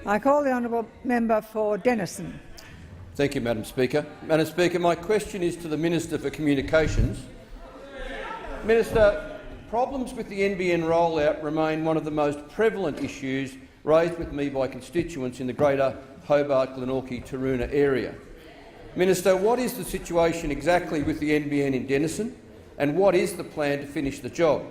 I call the honourable member for Denison. Thank you, Madam Speaker. Madam Speaker, my question is to the Minister for Communications. Minister, problems with the NBN rollout remain one of the most prevalent issues raised with me by constituents in the greater Hobart, Glenorchy, Taroona area. Minister, what is the situation exactly with the NBN in Denison, and what is the plan to finish the job?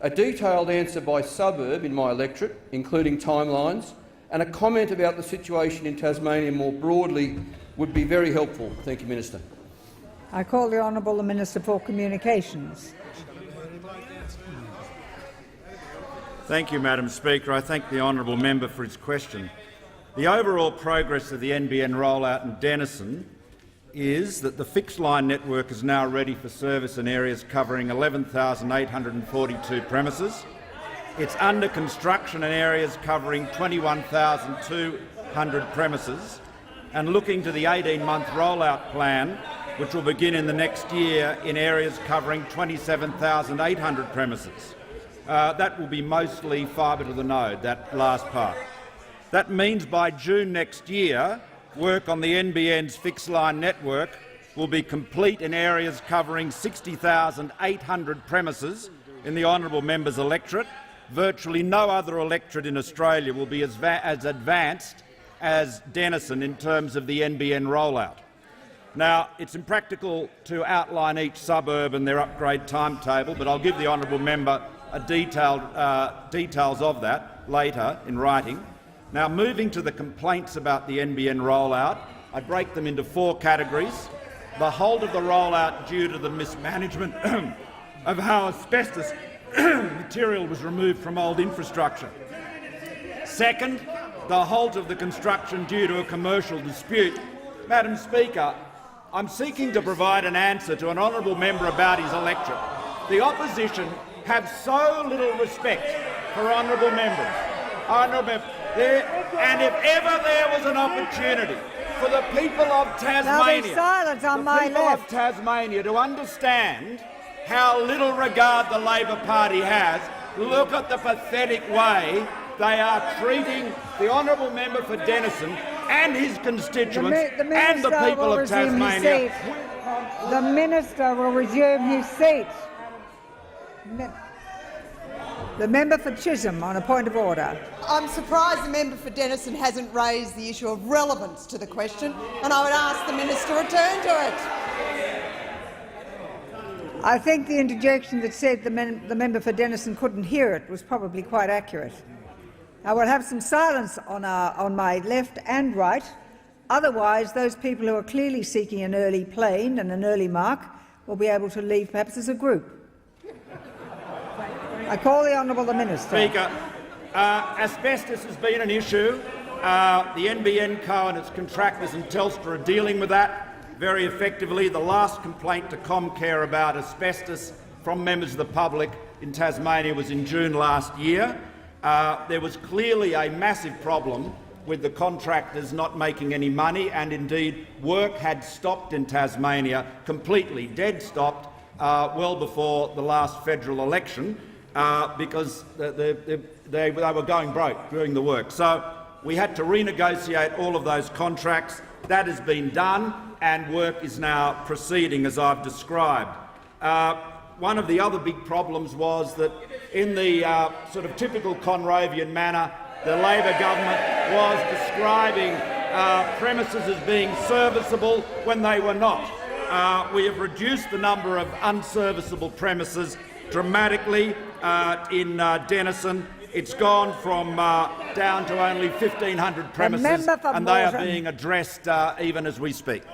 A detailed answer by suburb in my electorate, including timelines, and a comment about the situation in Tasmania more broadly would be very helpful. Thank you, Minister. I call the honourable Minister for Communications. Thank you, Madam Speaker. I thank the honourable member for his question. The overall progress of the NBN rollout in Denison is that the fixed-line network is now ready for service in areas covering 11,842 premises. It's under construction in areas covering 21,200 premises, and looking to the 18-month rollout plan, which will begin in the next year in areas covering 27,800 premises. That will be mostly fibre to the node, that last part. That means by June next year, work on the NBN's fixed-line network will be complete in areas covering 60,800 premises in the honourable member's electorate. Virtually no other electorate in Australia will be as advanced as Denison in terms of the NBN rollout. Now, it's impractical to outline each suburb and their upgrade timetable, but I'll give the honourable member a details of that later in writing. Now, moving to the complaints about the NBN rollout, I break them into 4 categories. The halt of the rollout due to the mismanagement of how asbestos material was removed from old infrastructure. Second, the halt of the construction due to a commercial dispute. Madam Speaker, I'm seeking to provide an answer to an honourable member about his electorate. The opposition have so little respect for honourable members. And if ever there was an opportunity for the people of Tasmania, to understand how little regard the Labor Party has, look at the pathetic way they are treating the honourable member for Denison and his constituents and the people of Tasmania. The minister will resume his seat. The member for Chisholm on a point of order. I'm surprised the member for Denison hasn't raised the issue of relevance to the question, and I would ask the minister to return to it. I think the interjection that said the member for Denison couldn't hear it was probably quite accurate. I will have some silence on my left and right. Otherwise, those people who are clearly seeking an early plane and an early mark will be able to leave, perhaps as a group. I call the honourable Minister. Speaker, asbestos has been an issue. The NBN Co and its contractors and Telstra are dealing with that very effectively. The last complaint to Comcare about asbestos from members of the public in Tasmania was in June last year. There was clearly a massive problem with the contractors not making any money, and indeed work had stopped in Tasmania, completely dead stopped, well before the last federal election. Because they were going broke doing the work. So we had to renegotiate all of those contracts. That has been done, and work is now proceeding as I've described. One of the other big problems was that in the sort of typical Conrovian manner, the Labor government was describing premises as being serviceable when they were not. We have reduced the number of unserviceable premises dramatically in Denison. It's gone from down to only 1,500 premises, and they are being addressed even as we speak.